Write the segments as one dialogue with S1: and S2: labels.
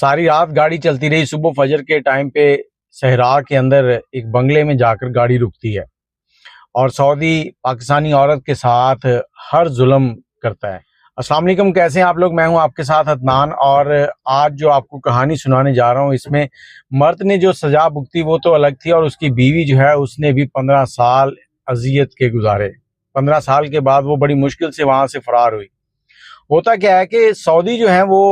S1: ساری رات گاڑی چلتی رہی. صبح فجر کے ٹائم پہ صحرا کے اندر ایک بنگلے میں جا کر گاڑی رکتی ہے اور سعودی پاکستانی عورت کے ساتھ ہر ظلم کرتا ہے. السلام علیکم، کیسے ہیں آپ لوگ؟ میں ہوں آپ کے ساتھ عدنان، اور آج جو آپ کو کہانی سنانے جا رہا ہوں اس میں مرد نے جو سزا بھگتی وہ تو الگ تھی، اور اس کی بیوی جو ہے اس نے بھی 15 سال اذیت کے گزارے. 15 سال کے بعد وہ بڑی مشکل سے وہاں سے فرار ہوئی. ہوتا کیا ہے کہ سعودی جو ہیں وہ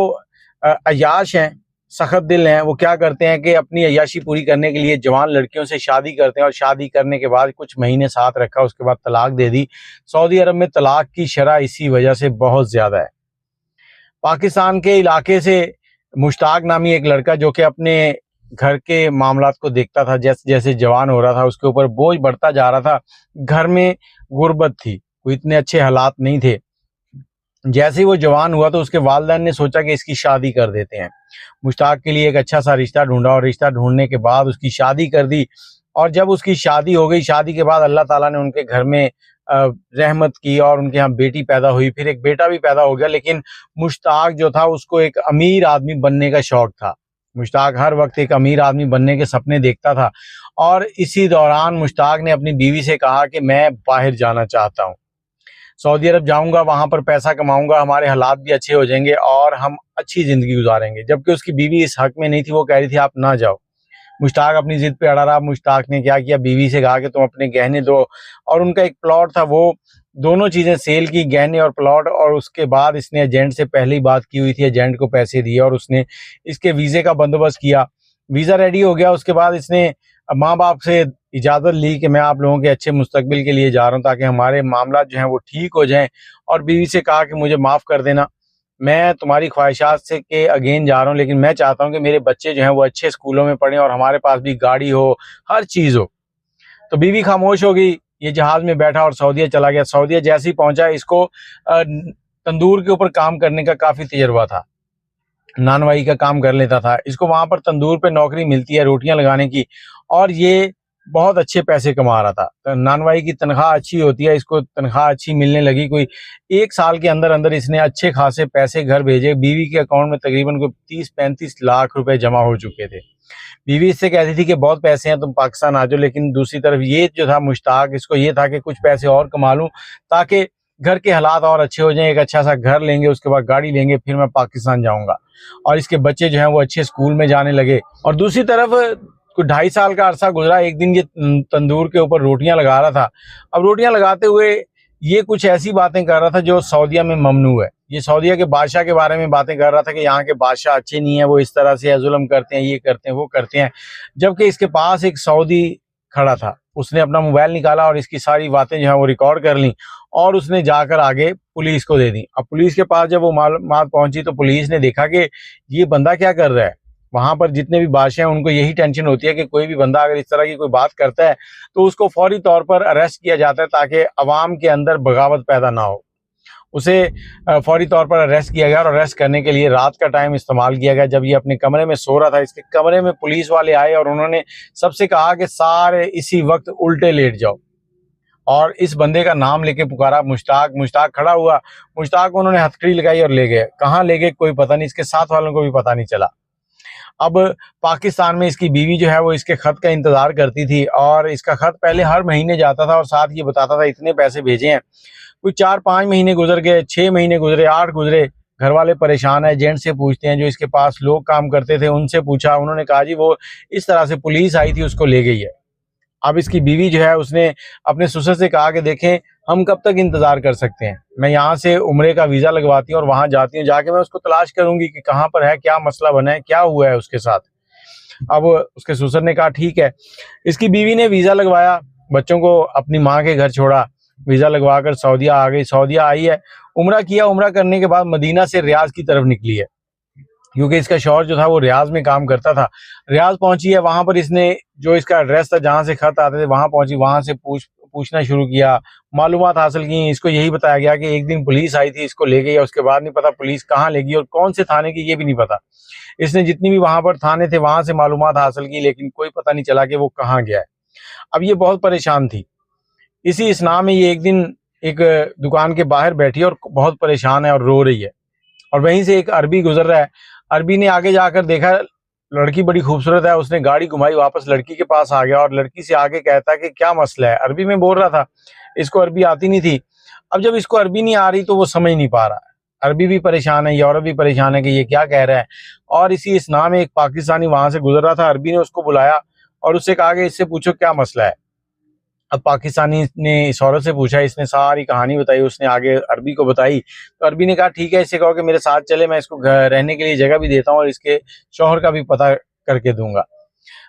S1: عیاش ہیں، سخت دل ہیں. وہ کیا کرتے ہیں کہ اپنی عیاشی پوری کرنے کے لیے جوان لڑکیوں سے شادی کرتے ہیں، اور شادی کرنے کے بعد کچھ مہینے ساتھ رکھا، اس کے بعد طلاق دے دی. سعودی عرب میں طلاق کی شرح اسی وجہ سے بہت زیادہ ہے. پاکستان کے علاقے سے مشتاق نامی ایک لڑکا جو کہ اپنے گھر کے معاملات کو دیکھتا تھا، جیسے جیسے جوان ہو رہا تھا اس کے اوپر بوجھ بڑھتا جا رہا تھا. گھر میں غربت تھی، کوئی اتنے اچھے حالات نہیں تھے. جیسے ہی وہ جوان ہوا تو اس کے والدین نے سوچا کہ اس کی شادی کر دیتے ہیں. مشتاق کے لیے ایک اچھا سا رشتہ ڈھونڈا، اور رشتہ ڈھونڈنے کے بعد اس کی شادی کر دی. اور جب اس کی شادی ہو گئی، شادی کے بعد اللہ تعالیٰ نے ان کے گھر میں رحمت کی اور ان کے ہاں بیٹی پیدا ہوئی، پھر ایک بیٹا بھی پیدا ہو گیا. لیکن مشتاق جو تھا اس کو ایک امیر آدمی بننے کا شوق تھا. مشتاق ہر وقت ایک امیر آدمی بننے کے سپنے دیکھتا تھا، اور اسی دوران مشتاق نے اپنی بیوی سے کہا کہ میں باہر جانا چاہتا ہوں، سعودی عرب جاؤں گا، وہاں پر پیسہ کماؤں گا، ہمارے حالات بھی اچھے ہو جائیں گے اور ہم اچھی زندگی گزاریں گے. جبکہ اس کی بیوی اس حق میں نہیں تھی، وہ کہہ رہی تھی آپ نہ جاؤ. مشتاق اپنی ضد پہ اڑا رہا. مشتاق نے کیا کیا، بیوی سے کہا کہ تم اپنے گہنے دو، اور ان کا ایک پلاٹ تھا، وہ دونوں چیزیں سیل کی، گہنے اور پلاٹ. اور اس کے بعد اس نے ایجنٹ سے پہلے ہی بات کی ہوئی تھی، ایجنٹ کو پیسے دیے اور اس نے اس کے ویزے کا بندوبست کیا. ویزا ریڈی ہو گیا. اس کے بعد اس نے ماں باپ سے اجازت لی کہ میں آپ لوگوں کے اچھے مستقبل کے لیے جا رہا ہوں تاکہ ہمارے معاملات جو ہیں وہ ٹھیک ہو جائیں. اور بیوی سے کہا کہ مجھے معاف کر دینا، میں تمہاری خواہشات سے کے اگین جا رہا ہوں، لیکن میں چاہتا ہوں کہ میرے بچے جو ہیں وہ اچھے اسکولوں میں پڑھیں اور ہمارے پاس بھی گاڑی ہو، ہر چیز ہو. تو بیوی خاموش ہو گئی. یہ جہاز میں بیٹھا اور سعودیہ چلا گیا. سعودیہ جیسے ہی پہنچا، اس کو تندور کے اوپر کام کرنے کا کافی تجربہ تھا، نانوائی کا کام کر لیتا تھا. اس کو وہاں پر تندور پہ نوکری ملتی ہے روٹیاں لگانے کی، اور یہ بہت اچھے پیسے کما رہا تھا. نانوائی کی تنخواہ اچھی ہوتی ہے، اس کو تنخواہ اچھی ملنے لگی. کوئی 1 سال کے اندر اندر اس نے اچھے خاصے پیسے گھر بھیجے. بیوی کے اکاؤنٹ میں تقریباً کوئی 30-35 لاکھ روپے جمع ہو چکے تھے. بیوی اس سے کہتی تھی کہ بہت پیسے ہیں، تم پاکستان آ جاؤ. لیکن دوسری طرف یہ جو تھا مشتاق، اس کو یہ تھا کہ کچھ پیسے اور کما لوں تاکہ گھر کے حالات اور اچھے ہو جائیں. ایک اچھا سا گھر لیں گے، اس کے بعد گاڑی لیں گے، پھر میں پاکستان جاؤں گا، اور اس کے بچے جو ہیں وہ اچھے اسکول میں جانے لگے. اور دوسری طرف کوئی 2.5 سال کا عرصہ گزرا. ایک دن یہ تندور کے اوپر روٹیاں لگا رہا تھا. اب روٹیاں لگاتے ہوئے یہ کچھ ایسی باتیں کر رہا تھا جو سعودیہ میں ممنوع ہے. یہ سعودیہ کے بادشاہ کے بارے میں باتیں کر رہا تھا کہ یہاں کے بادشاہ اچھے نہیں ہیں، وہ اس طرح سے ظلم کرتے ہیں، یہ کرتے ہیں، وہ کرتے ہیں. جبکہ اس کے پاس ایک سعودی کھڑا تھا. اس نے اپنا موبائل نکالا اور اس کی ساری باتیں جو ہیں وہ ریکارڈ کر لیں، اور اس نے جا کر آگے پولیس کو دے دی. اب پولیس کے پاس جب وہ معلومات پہنچی تو پولیس نے دیکھا کہ یہ بندہ کیا کر رہا ہے. وہاں پر جتنے بھی بادشاہ ہیں ان کو یہی ٹینشن ہوتی ہے کہ کوئی بھی بندہ اگر اس طرح کی کوئی بات کرتا ہے تو اس کو فوری طور پر اریسٹ کیا جاتا ہے تاکہ عوام کے اندر بغاوت پیدا نہ ہو. اسے فوری طور پر اریسٹ کیا گیا، اور اریسٹ کرنے کے لیے رات کا ٹائم استعمال کیا گیا. جب یہ اپنے کمرے میں سو رہا تھا، اس کے کمرے میں پولیس والے آئے اور انہوں نے سب سے کہا کہ سارے اسی وقت الٹے لیٹ جاؤ، اور اس بندے کا نام لے کے پکارا مشتاق. مشتاق کھڑا ہوا. مشتاق کو انہوں نے ہتھکڑی لگائی اور لے گئے. کہاں لے گئے کوئی پتہ نہیں، اس کے ساتھ والوں کو بھی پتہ نہیں چلا. اب پاکستان میں اس کی بیوی جو ہے وہ اس کے خط کا انتظار کرتی تھی، اور اس کا خط پہلے ہر مہینے جاتا تھا اور ساتھ یہ بتاتا تھا اتنے پیسے بھیجے ہیں. کوئی 4-5 مہینے گزر گئے، 6 مہینے گزرے، 8 گزرے. گھر والے پریشان ہیں. ایجنٹ سے پوچھتے ہیں جو اس کے پاس لوگ کام کرتے تھے، ان سے پوچھا. انہوں نے کہا جی وہ اس طرح سے پولیس آئی تھی، اس کو لے گئی ہے. اب اس کی بیوی جو ہے اس نے اپنے سسر سے کہا کہ دیکھیں ہم کب تک انتظار کر سکتے ہیں، میں یہاں سے عمرے کا ویزا لگواتی ہوں اور وہاں جاتی ہوں، جا کے میں اس کو تلاش کروں گی کہ کہاں پر ہے، کیا مسئلہ بنا ہے، کیا ہوا ہے اس کے ساتھ. اب اس کے سسر نے کہا ٹھیک ہے. اس کی بیوی نے ویزا لگوایا، بچوں کو اپنی ماں کے گھر چھوڑا، ویزا لگوا کر سعودیہ آ گئی. سعودیہ آئی ہے، عمرہ کیا. عمرہ کرنے کے بعد مدینہ سے ریاض کی طرف نکلی ہے، کیونکہ اس کا شوہر جو تھا وہ ریاض میں کام کرتا تھا. ریاض پہنچی ہے. وہاں پر اس نے جو اس کا ایڈریس تھا جہاں سے خط آتے تھے وہاں پہنچی. وہاں سے پوچھنا شروع کیا، معلومات حاصل کی. اس کو یہی بتایا گیا کہ ایک دن پولیس آئی تھی، اس کو لے گئی، اور اس کے بعد نہیں پتا پولیس کہاں لے گئی اور کون سے تھانے کی، یہ بھی نہیں پتا. اس نے جتنی بھی وہاں پر تھانے تھے وہاں سے معلومات حاصل کی، لیکن کوئی پتہ نہیں چلا کہ وہ کہاں گیا ہے. اب یہ بہت پریشان تھی. اسی اسنا میں یہ ایک دن ایک دکان کے باہر بیٹھی اور بہت پریشان ہے اور رو رہی ہے. اور وہیں سے ایک عربی گزر رہا ہے. عربی نے آگے جا کر دیکھا لڑکی بڑی خوبصورت ہے, اس نے گاڑی گھمائی, واپس لڑکی کے پاس آ گیا اور لڑکی سے آگے کہتا ہے کہ کیا مسئلہ ہے. عربی میں بول رہا تھا, اس کو عربی آتی نہیں تھی. اب جب اس کو عربی نہیں آ رہی تو وہ سمجھ نہیں پا رہا. عربی بھی پریشان ہے, یہ عورت بھی پریشان ہے کہ یہ کیا کہہ رہا ہے. اور اسی اسنا میں ایک پاکستانی وہاں سے گزر رہا تھا. عربی نے اس کو بلایا اور اس سے کہا کہ اس سے پوچھو کیا مسئلہ ہے. اب پاکستانی نے اس عورت سے پوچھا, اس نے ساری کہانی بتائی, اس نے آگے عربی کو بتائی. تو عربی نے کہا ٹھیک ہے, اس سے کہو کہ میرے ساتھ چلے, میں اس کو رہنے کے لیے جگہ بھی دیتا ہوں اور اس کے شوہر کا بھی پتہ کر کے دوں گا.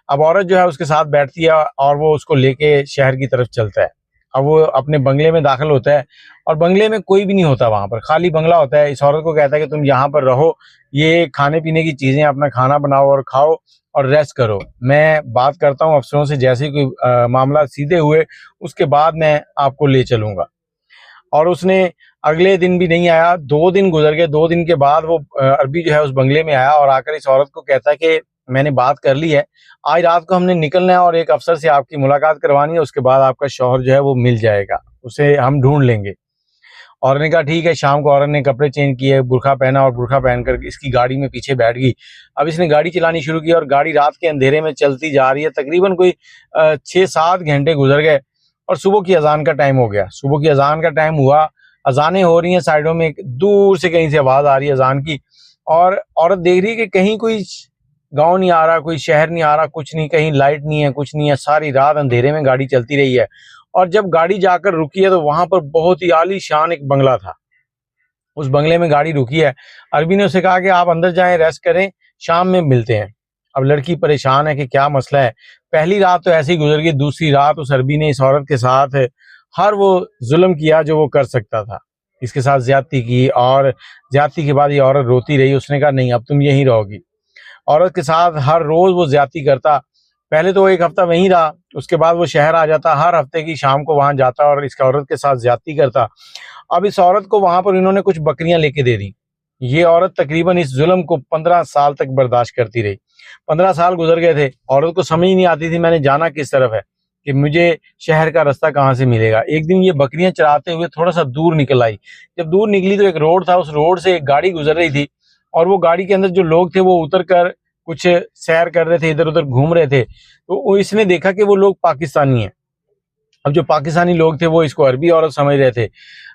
S1: اب عورت جو ہے اس کے ساتھ بیٹھتی ہے اور وہ اس کو لے کے شہر کی طرف چلتا ہے. اب وہ اپنے بنگلے میں داخل ہوتا ہے اور بنگلے میں کوئی بھی نہیں ہوتا, وہاں پر خالی بنگلہ ہوتا ہے. اس عورت کو کہتا ہے کہ تم یہاں پر رہو, یہ کھانے پینے کی چیزیں, اپنا کھانا بناؤ اور کھاؤ اور ریسٹ کرو, میں بات کرتا ہوں افسروں سے, جیسے ہی کوئی معاملات سیدھے ہوئے اس کے بعد میں آپ کو لے چلوں گا. اور اس نے اگلے دن بھی نہیں آیا, 2 دن گزر گئے. 2 دن کے بعد وہ عربی جو ہے اس بنگلے میں آیا اور آ کر اس عورت کو کہتا ہے کہ میں نے بات کر لی ہے, آج رات کو ہم نے نکلنا ہے اور ایک افسر سے آپ کی ملاقات کروانی ہے, اس کے بعد آپ کا شوہر جو ہے وہ مل جائے گا, اسے ہم ڈھونڈ لیں گے. عورت نے کہا ٹھیک ہے. شام کو عورت نے کپڑے چینج کیے, برقع پہنا اور برقع پہن کر اس کی گاڑی میں پیچھے بیٹھ گئی. اب اس نے گاڑی چلانی شروع کی اور گاڑی رات کے اندھیرے میں چلتی جا رہی ہے. تقریباً کوئی 6-7 گھنٹے گزر گئے اور صبح کی اذان کا ٹائم ہو گیا. صبح کی اذان کا ٹائم ہوا, اذانیں ہو رہی ہیں سائڈوں میں, دور سے کہیں سے آواز آ رہی ہے اذان کی, اور عورت دیکھ رہی ہے کہ کہیں کوئی گاؤں نہیں آ رہا, کوئی شہر نہیں آ رہا, کچھ نہیں, کہیں لائٹ نہیں ہے, کچھ نہیں ہے. ساری رات اندھیرے میں گاڑی چلتی رہی ہے اور جب گاڑی جا کر رکی ہے تو وہاں پر بہت ہی عالی شان ایک بنگلہ تھا. اس بنگلے میں گاڑی رکی ہے. عربی نے اسے کہا کہ آپ اندر جائیں, ریسٹ کریں, شام میں ملتے ہیں. اب لڑکی پریشان ہے کہ کیا مسئلہ ہے. پہلی رات تو ایسے ہی گزر گئی, دوسری رات اس عربی نے اس عورت کے ساتھ ہر وہ ظلم کیا جو وہ کر سکتا تھا. اس کے ساتھ زیادتی کی اور زیادتی کے بعد یہ عورت روتی رہی. اس نے کہا نہیں, اب تم یہیں رہو گی. عورت کے ساتھ ہر روز وہ زیادتی کرتا. پہلے تو 1 ہفتہ وہیں رہا, اس کے بعد وہ شہر آ جاتا, ہر ہفتے کی شام کو وہاں جاتا اور اس عورت کے ساتھ زیادتی کرتا. اب اس عورت کو وہاں پر انہوں نے کچھ بکریاں لے کے دے دی. یہ عورت تقریباً اس ظلم کو 15 سال تک برداشت کرتی رہی. 15 سال گزر گئے تھے, عورت کو سمجھ نہیں آتی تھی میں نے جانا کس طرف ہے, کہ مجھے شہر کا رستہ کہاں سے ملے گا. ایک دن یہ بکریاں چراتے ہوئے تھوڑا سا دور نکل آئی. جب دور نکلی تو ایک روڈ تھا, اس روڈ سے ایک گاڑی گزر رہی تھی اور وہ گاڑی کے اندر جو لوگ تھے وہ اتر کر کچھ سیر کر رہے تھے, ادھر ادھر گھوم رہے تھے. تو اس نے دیکھا کہ وہ لوگ پاکستانی ہیں. اب جو پاکستانی لوگ تھے وہ اس کو عربی عورت سمجھ رہے تھے.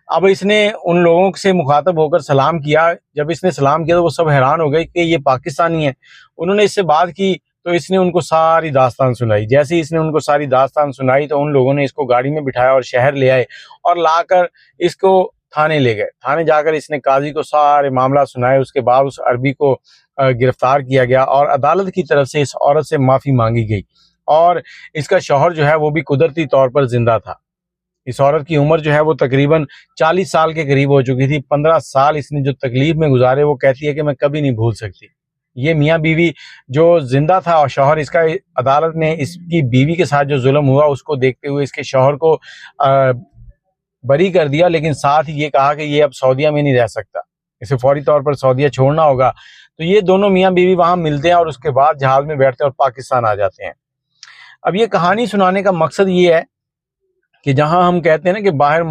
S1: اب اس نے ان لوگوں سے مخاطب ہو کر سلام کیا. جب اس نے سلام کیا تو وہ سب حیران ہو گئے کہ یہ پاکستانی ہیں. انہوں نے اس سے بات کی تو اس نے ان کو ساری داستان سنائی. جیسے ہی اس نے ان کو ساری داستان سنائی تو ان لوگوں نے اس کو گاڑی میں بٹھایا اور شہر لے آئے اور لا کر اس کو تھانے لے گئے. تھانے جا کر اس نے قاضی کو سارے معاملات سنائے. اس کے بعد اس عربی کو گرفتار کیا گیا اور عدالت کی طرف سے اس عورت سے معافی مانگی گئی. اور اس کا شوہر جو ہے وہ بھی قدرتی طور پر زندہ تھا. اس عورت کی عمر جو ہے وہ تقریباً 40 سال کے قریب ہو چکی تھی. 15 سال اس نے جو تکلیف میں گزارے وہ کہتی ہے کہ میں کبھی نہیں بھول سکتی. یہ میاں بیوی جو زندہ تھا اور شوہر اس کا, عدالت نے اس کی بیوی کے ساتھ جو ظلم ہوا اس کو دیکھتے ہوئے اس کے شوہر کو بری کر دیا, لیکن ساتھ ہی یہ کہا کہ یہ اب سعودیہ میں نہیں رہ سکتا, اسے فوری طور پر سعودیہ چھوڑنا ہوگا. تو یہ دونوں میاں بیوی وہاں ملتے ہیں اور اس کے بعد جہاز میں بیٹھتے ہیں اور پاکستان آ جاتے ہیں. اب یہ کہانی سنانے کا مقصد یہ ہے کہ جہاں ہم کہتے ہیں نا کہ باہر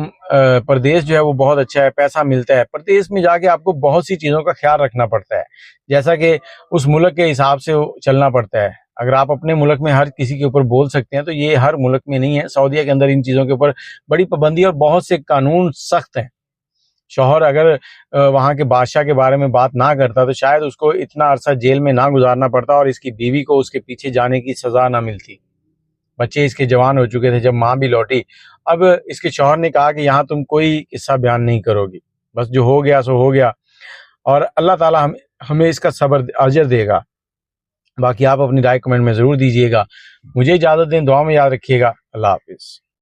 S1: پردیس جو ہے وہ بہت اچھا ہے, پیسہ ملتا ہے, پردیس میں جا کے آپ کو بہت سی چیزوں کا خیال رکھنا پڑتا ہے, جیسا کہ اس ملک کے حساب سے چلنا پڑتا ہے. اگر آپ اپنے ملک میں ہر کسی کے اوپر بول سکتے ہیں تو یہ ہر ملک میں نہیں ہے. سعودیہ کے اندر ان چیزوں کے اوپر بڑی پابندی اور بہت سے قانون سخت ہیں. شوہر اگر وہاں کے بادشاہ کے بارے میں بات نہ کرتا تو شاید اس کو اتنا عرصہ جیل میں نہ گزارنا پڑتا اور اس کی بیوی کو اس کے پیچھے جانے کی سزا نہ ملتی. بچے اس کے جوان ہو چکے تھے جب ماں بھی لوٹی. اب اس کے شوہر نے کہا کہ یہاں تم کوئی قصہ بیان نہیں کرو گی, بس جو ہو گیا سو ہو گیا, اور اللہ تعالیٰ ہمیں اس کا صبر اجر دے گا. باقی آپ اپنی رائے کمنٹ میں ضرور دیجیے گا. مجھے اجازت دیں, دعا میں یاد رکھیے گا. اللہ حافظ.